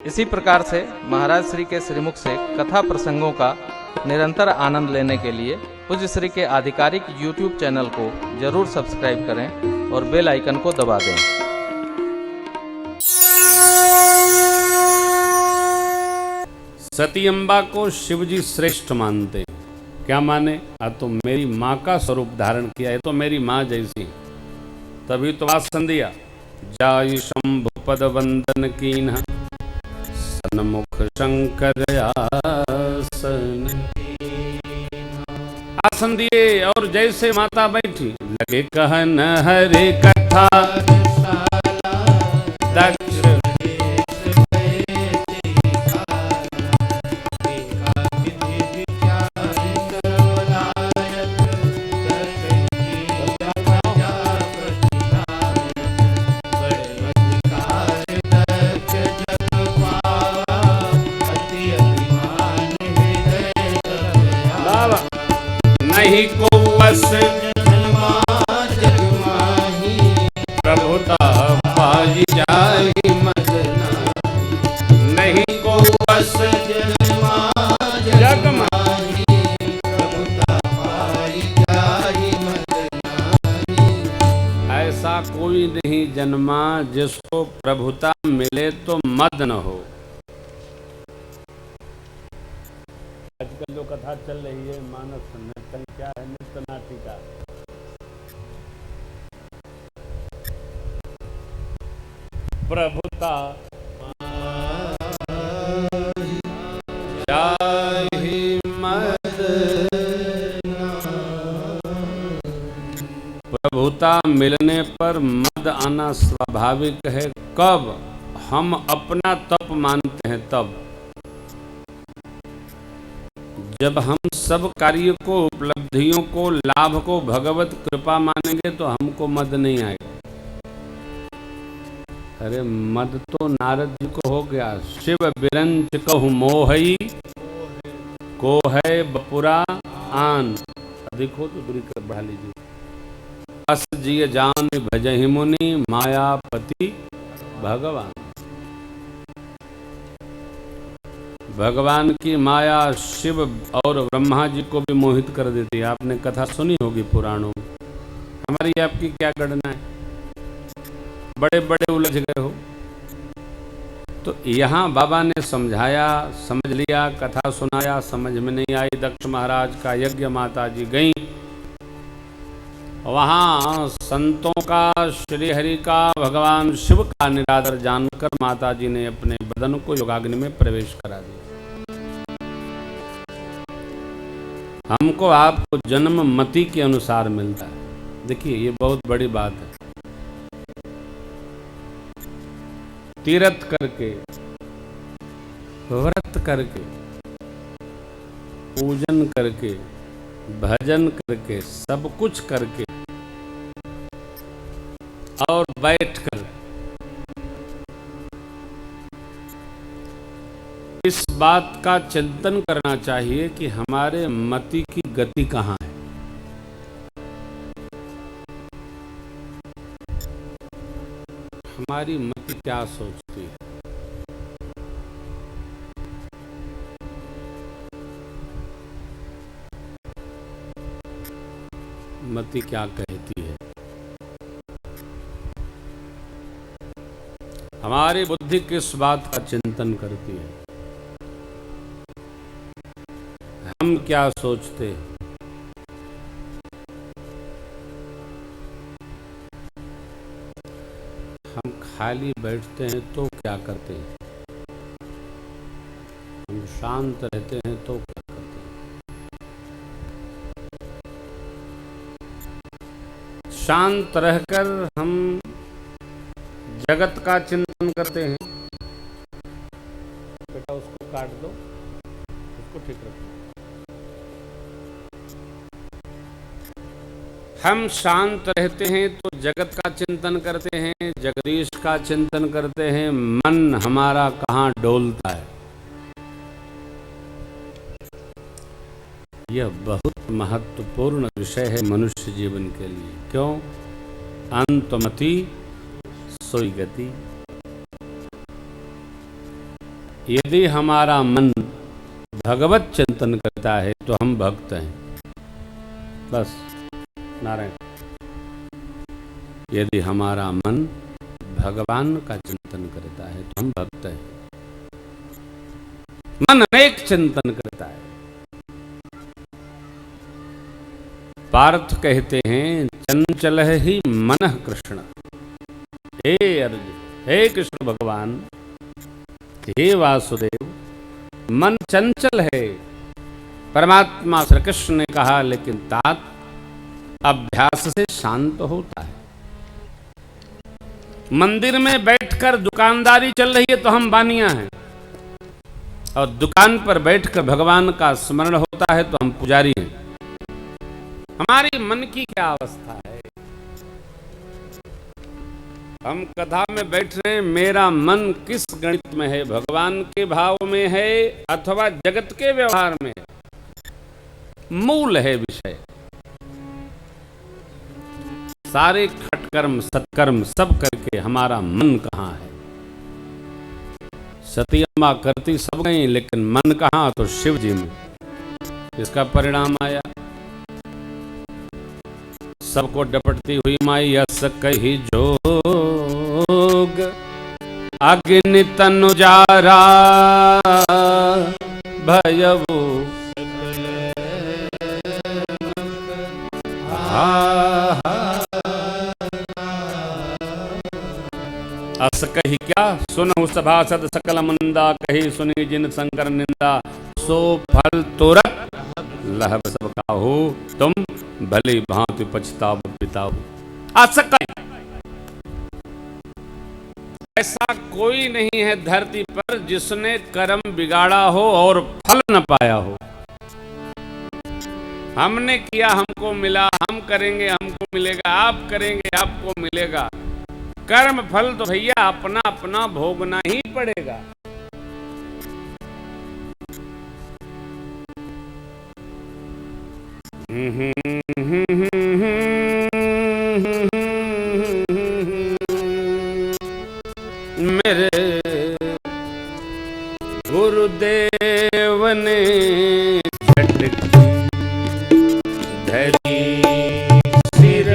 इसी प्रकार से महाराज श्री के श्रीमुख से कथा प्रसंगों का निरंतर आनंद लेने के लिए पूज्य श्री के आधिकारिक YouTube चैनल को जरूर सब्सक्राइब करें और बेल आइकन को दबा दें। सती अम्बा को शिवजी श्रेष्ठ मानते। क्या माने? तो मेरी माँ का स्वरूप धारण किया है, तो मेरी माँ जैसी। तभी तो आसन दिया, जाय शंभु पद वंदन कीन्ह सन्मुख शंकर आसन। आसन दिए और जैसे माता बैठी, लगे कहन हरे कथा दक्ष नहीं को बस प्रभुता पाई जाहि मद नहीं को बस जग माही प्रभुता पाई जाहि मद। ऐसा कोई नहीं जन्मा जिसको प्रभुता मिले तो मद न हो। आजकल जो कथा चल रही है मानस नृत्य, क्या है नृत्य नाटिका, प्रभुता जाहि मद। प्रभुता मिलने पर मद आना स्वाभाविक है। कब? हम अपना तप मानते हैं तब। जब हम सब कार्य को, उपलब्धियों को, लाभ को भगवत कृपा मानेंगे तो हमको मद नहीं आएगा। अरे मद तो नारद जी को हो गया। शिव बिरंच कहु मोहई को है बपुरा आन। अधिक हो तो दूरी कर बढ़ा लीजिए। अस जिय जान भजहि मुनि मायापति भगवान। भगवान की माया शिव और ब्रह्मा जी को भी मोहित कर देती है। आपने कथा सुनी होगी पुराणों में। हमारी आपकी क्या गणना है? बड़े बड़े उलझ गए हो। तो यहाँ बाबा ने समझाया, समझ लिया, कथा सुनाया, समझ में नहीं आई। दक्ष महाराज का यज्ञ, माता जी गई वहाँ संतों का, श्री हरि का, भगवान शिव का निरादर जानकर माता जी ने अपने बदन को योगाग्नि में प्रवेश करा दिया। हमको आपको जन्म मति के अनुसार मिलता है। देखिए ये बहुत बड़ी बात है। तीर्थ करके, व्रत करके, पूजन करके, भजन करके, सब कुछ करके और बैठकर इस बात का चिंतन करना चाहिए कि हमारे मति की गति कहाँ है। हमारी मति क्या सोचती है, मति क्या कहती है। हमारी बुद्धि किस बात का चिंतन करती है, हम क्या सोचते हैं। हम खाली बैठते हैं तो क्या करते हैं, हम शांत रहते हैं तो क्या करते हैं। शांत रहकर हम जगत का चिंतन करते हैं। बेटा उसको काट दो, उसको ठीक रखो। हम शांत रहते हैं तो जगत का चिंतन करते हैं, जगदीश का चिंतन करते हैं। मन हमारा कहाँ डोलता है। यह बहुत महत्वपूर्ण विषय है मनुष्य जीवन के लिए। क्यों? अंतमति सोई गति। यदि हमारा मन भगवत चिंतन करता है तो हम भक्त हैं। बस नारायण। यदि हमारा मन भगवान का चिंतन करता है तो हम भक्त हैं। मन अनेक चिंतन करता है। पार्थ कहते हैं चंचल ही मन कृष्ण। हे अर्जुन, हे कृष्ण भगवान, हे वासुदेव, मन चंचल है। परमात्मा श्री कृष्ण ने कहा लेकिन तात अभ्यास से शांत होता है। मंदिर में बैठकर दुकानदारी चल रही है तो हम बानिया हैं, और दुकान पर बैठकर भगवान का स्मरण होता है तो हम पुजारी हैं। हमारी मन की क्या अवस्था है? हम कथा में बैठ रहे हैं, मेरा मन किस गणित में है? भगवान के भाव में है अथवा जगत के व्यवहार में है? मूल है विषय। सारे खटकर्म सत्कर्म सब करके हमारा मन कहाँ है? सती अम्मा करती सब गई लेकिन मन कहाँ? तो शिव जी में। इसका परिणाम आया सबको डपटती हुई माई यस कही जोग, अग्नि तनु जारा भयवु अस कही क्या सुनहु सभासद सकल मंदा, कही सुनी जिन शंकर निंदा, सो फल तुरत लहब सब काहू, तुम भली भांति पछताव बिताओ। अस कही ऐसा कोई नहीं है धरती पर जिसने कर्म बिगाड़ा हो और फल न पाया हो। हमने किया हमको मिला, हम करेंगे हमको मिलेगा, आप करेंगे आपको मिलेगा। कर्म फल तो भैया अपना अपना भोगना ही पड़ेगा। मेरे गुरुदेव ने झटकी धरी सिर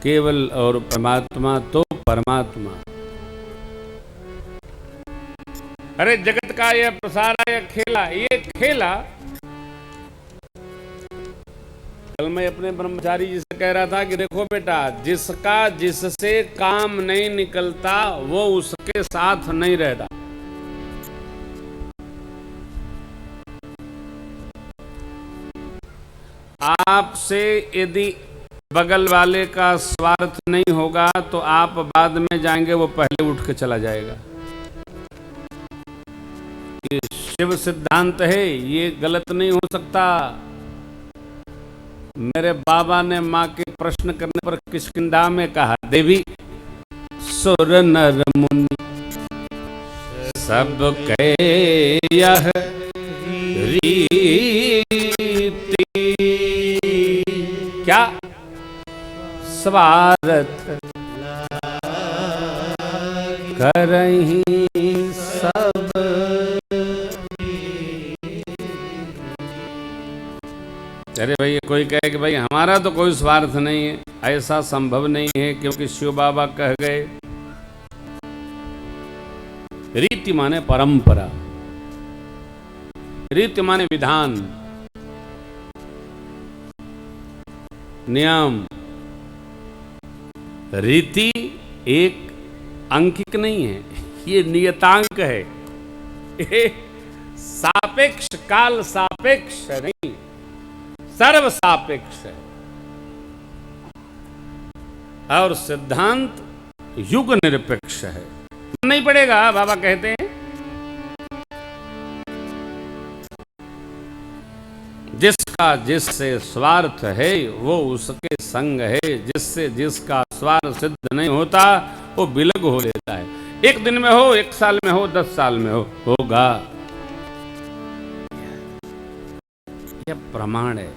केवल और परमात्मा तो परमात्मा। अरे जगत का यह प्रसारा यह खेला, ये खेला। कल मैं अपने ब्रह्मचारी जी से कह रहा था कि देखो बेटा, जिसका जिससे काम नहीं निकलता वो उसके साथ नहीं रहता। आपसे यदि बगल वाले का स्वार्थ नहीं होगा तो आप बाद में जाएंगे, वो पहले उठ के चला जाएगा। ये शिव सिद्धांत है, ये गलत नहीं हो सकता। मेरे बाबा ने मां के प्रश्न करने पर किष्किंधा में कहा, देवी सुर नर मुनि सब कहे यह रीति, क्या स्वार्थ करही सब। अरे भाई, कोई कहे कि भाई हमारा तो कोई स्वार्थ नहीं है, ऐसा संभव नहीं है, क्योंकि शिव बाबा कह गए। रीति माने परंपरा, रीति माने विधान, नियम। रीति एक अंकिक नहीं है, ये नियतांक है, ये सापेक्ष, काल सापेक्ष नहीं, सर्व सापेक्ष है। और सिद्धांत युग निरपेक्ष है, नहीं पड़ेगा। बाबा कहते हैं जिसका जिससे स्वार्थ है वो उसके संग है, जिससे जिसका स्वार्थ सिद्ध नहीं होता वो बिलग हो लेता है। एक दिन में हो, एक साल में हो, 10 साल में हो, होगा। यह प्रमाण है।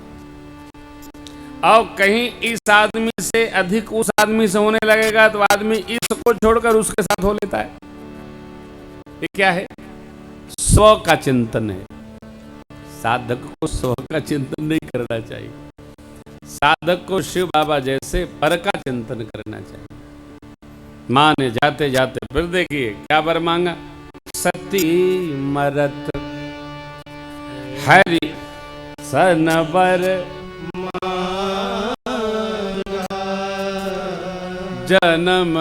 और कहीं इस आदमी से अधिक उस आदमी से होने लगेगा तो आदमी इसको छोड़कर उसके साथ हो लेता है। ये क्या है? स्व का चिंतन है। साधक को स्व का चिंतन नहीं करना चाहिए, साधक को शिव बाबा जैसे पर का चिंतन करना चाहिए। मां ने जाते जाते फिर देखिए क्या वर मांगा, सती मरत हरि सनबर जन्म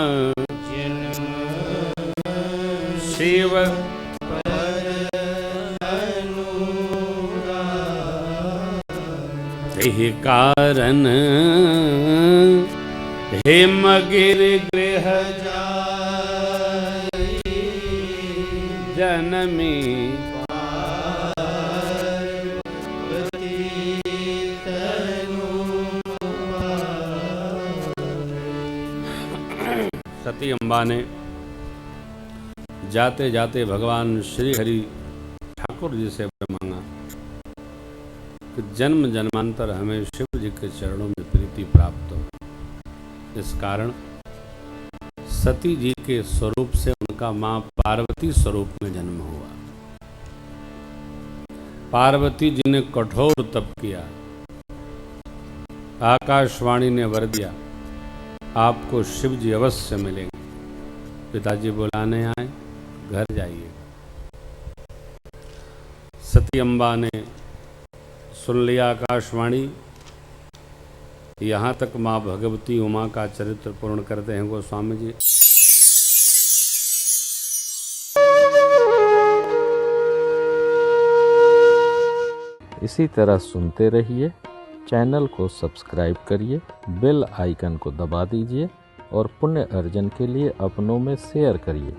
शिव यही कारण हेमगिर गृह जनमी सती अम्बा ने जाते जाते भगवान श्री हरि ठाकुर जी से वर मांगा कि जन्म जन्मांतर हमें शिव जी के चरणों में प्रीति प्राप्त हो। इस कारण सती जी के स्वरूप से उनका मां पार्वती स्वरूप में जन्म हुआ। पार्वती जी ने कठोर तप किया। आकाशवाणी ने वर दिया, आपको शिव जी अवश्य मिलेंगे। पिताजी बुलाने आए, घर जाइए। सती अम्बा ने सुन लिया आकाशवाणी। यहाँ तक माँ भगवती उमा का चरित्र पूर्ण करते हैं गोस्वामी जी। इसी तरह सुनते रहिए। चैनल को सब्सक्राइब करिए, बेल आइकन को दबा दीजिए और पुण्य अर्जन के लिए अपनों में शेयर करिए।